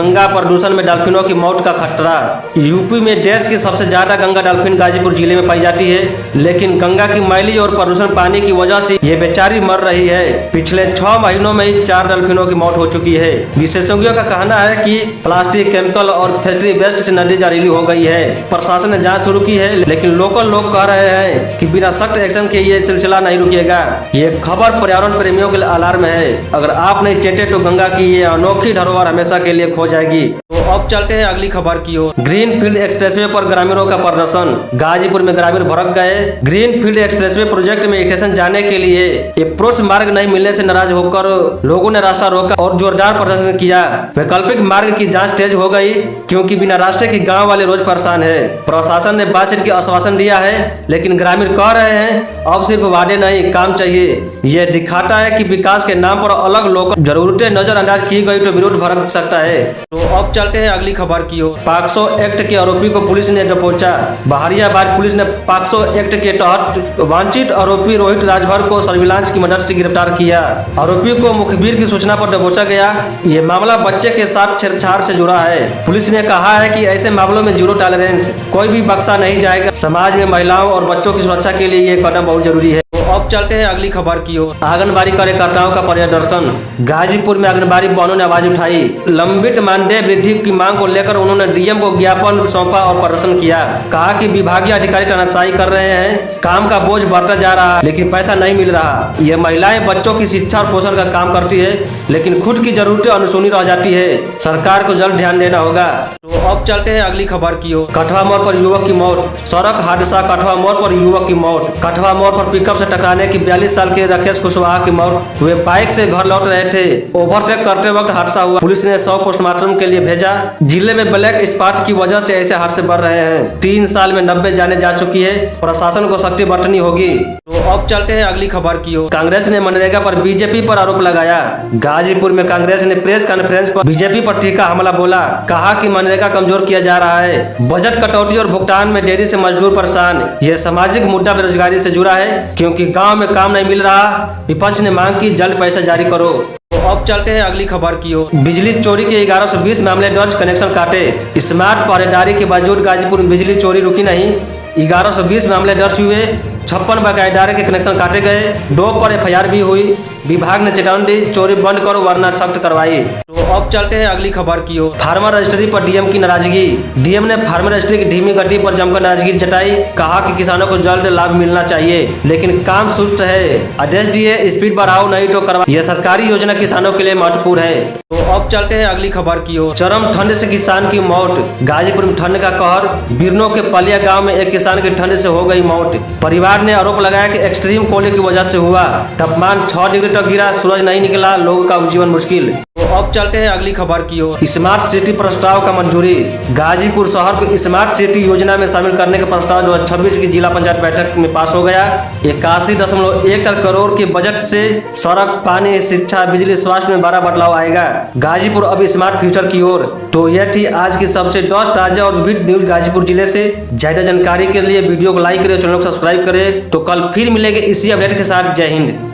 गंगा प्रदूषण में डॉल्फिनों की मौत का खतरा। यूपी में देश की सबसे ज्यादा गंगा डॉल्फिन गाजीपुर जिले में पाई जाती है, लेकिन गंगा की मैली और प्रदूषण पानी की वजह से ये बेचारी मर रही है। पिछले 6 महीनों में ही 4 डॉल्फिनों की मौत हो चुकी है। विशेषज्ञों का कहना है कि प्लास्टिक, केमिकल और फैक्ट्री वेस्ट से नदी जहरीली हो गई है। प्रशासन ने जाँच शुरू की है, लेकिन लोकल लोग कह रहे हैं कि बिना सख्त एक्शन के ये सिलसिला नहीं रुकेगा। ये खबर पर्यावरण प्रेमियों के लिए अलार्म है। अगर आप नहीं चेते तो गंगा की ये अनोखी धरोहर हमेशा के लिए खो जाएगी। तो अब चलते हैं अगली खबर की ओर। ग्रीनफील्ड एक्सप्रेसवे पर ग्रामीणों का प्रदर्शन। गाजीपुर में ग्रामीण भड़क गए। ग्रीनफील्ड एक्सप्रेसवे प्रोजेक्ट में स्टेशन जाने के लिए अप्रोच मार्ग नहीं मिलने से नाराज होकर लोगों ने रास्ता रोका और जोरदार प्रदर्शन किया। वैकल्पिक मार्ग की जांच तेज हो गई, क्योंकि बिना रास्ते के गांव वाले रोज परेशान है। प्रशासन ने बातचीत की आश्वासन दिया है, लेकिन ग्रामीण कह रहे हैं अब सिर्फ वादे नहीं, काम चाहिए। यह दिखाता है कि विकास के नाम पर अलग लोग जरूरतें नजरअंदाज की गई तो विरोध भड़क सकता है। तो अब चलते हैं अगली खबर की ओर। पॉक्सो एक्ट के आरोपी को पुलिस ने दबोचा। बहरियाबाद पुलिस ने पॉक्सो एक्ट के तहत वांछित आरोपी रोहित राजभर को सर्विलांस की मदद से गिरफ्तार किया। आरोपी को मुखबिर की सूचना पर दबोचा गया। ये मामला बच्चे के साथ छेड़छाड़ से जुड़ा है। पुलिस ने कहा है कि ऐसे मामलों में जीरो टॉलरेंस, कोई भी बख्शा नहीं जाएगा। समाज में महिलाओं और बच्चों की सुरक्षा के लिए ये कदम बहुत जरूरी है। अब चलते हैं अगली खबर की ओर। आंगनबाड़ी कार्यकर्ताओं का प्रदर्शन। गाजीपुर में आंगनबाड़ी बहनों ने आवाज उठाई। लंबित मानदेय वृद्धि की मांग को लेकर उन्होंने डीएम को ज्ञापन सौंपा और प्रदर्शन किया। कहा कि विभागीय अधिकारी तानाशाही कर रहे हैं, काम का बोझ बढ़ता जा रहा है, लेकिन पैसा नहीं मिल रहा। ये महिलाएं बच्चों की शिक्षा और पोषण का काम करती है, लेकिन खुद की जरूरतें अनसुनी रह जाती है। सरकार को जल्द ध्यान देना होगा। तो अब चलते हैं अगली खबर की ओर। कठवा मोड़ पर युवक की मौत। सड़क हादसा, कठवा मोड़ पर युवक की मौत। कठवा मोड़ पर पिकअप से टकराने की 42 साल के राकेश कुशवाहा की मौत। वे बाइक से घर लौट रहे थे, ओवरटेक करते वक्त हादसा हुआ। पुलिस ने 100 पोस्टमार्टम के लिए भेजा। जिले में ब्लैक स्पॉट की वजह से ऐसे हादसे बढ़ रहे हैं। 3 साल में 90 जाने जा चुकी है। प्रशासन को सख्ती बरतनी होगी। तो अब चलते हैं अगली खबर की ओर। कांग्रेस ने मनरेगा पर बीजेपी पर आरोप लगाया। गाजीपुर में कांग्रेस ने प्रेस कॉन्फ्रेंस पर बीजेपी पर तीखा हमला बोला। कहा कि मनरेगा कमजोर किया जा रहा है। बजट कटौती और भुगतान में देरी से मजदूर परेशान। यह सामाजिक मुद्दा बेरोजगारी से जुड़ा है, क्योंकि गांव में काम नहीं मिल रहा। विपक्ष ने मांग की जल्द पैसा जारी करो। तो अब चलते हैं अगली खबर की ओर। बिजली चोरी के 1120 मामले दर्ज, कनेक्शन काटे। स्मार्ट पहरेदारी के बावजूद गाजीपुर में बिजली चोरी रुकी नहीं। 1120 मामले दर्ज हुए, 56 बकायेदार के कनेक्शन काटे गए। 2 पर एफआईआर भी हुई। विभाग ने चेतावनी दी, चोरी बंद करो वरना सख्त कार्रवाई। तो अब चलते हैं अगली खबर की ओर। फार्मर रजिस्ट्री पर डीएम की नाराजगी। डीएम ने फार्मर रजिस्ट्री की धीमी गति पर जमकर नाराजगी जताई। कहा कि किसानों को जल्द लाभ मिलना चाहिए, लेकिन काम सुस्त है। आदेश दिए, स्पीड बढ़ाओ नहीं तो करवाओ। यह सरकारी योजना किसानों के लिए महत्वपूर्ण है। तो अब चलते हैं अगली खबर की ओर। चरम ठंड से किसान की मौत। गाजीपुर में ठंड का कहर। बिरनो के पलिया गांव में एक किसान की ठंड से हो गई मौत। परिवार ने आरोप लगाया कि एक्सट्रीम कोल्ड की वजह से हुआ। तापमान 6 डिग्री तक गिरा, सूरज नहीं निकला, लोगों का जीवन मुश्किल। तो अब चलते हैं अगली खबर की ओर। स्मार्ट सिटी प्रस्ताव का मंजूरी। गाजीपुर शहर को स्मार्ट सिटी योजना में शामिल करने का प्रस्ताव 2026 की जिला पंचायत बैठक में पास हो गया। 81.14 करोड़ के बजट से सड़क, पानी, शिक्षा, बिजली, स्वास्थ्य में बड़ा बदलाव आएगा। गाजीपुर अब स्मार्ट फ्यूचर की ओर। तो यह थी आज की सबसे 10 ताजा और विविध न्यूज गाजीपुर जिले से। ज्यादा जानकारी के लिए वीडियो को लाइक करें, चैनल को सब्सक्राइब करें। तो कल फिर मिलेंगे इसी अपडेट के साथ। जय हिंद।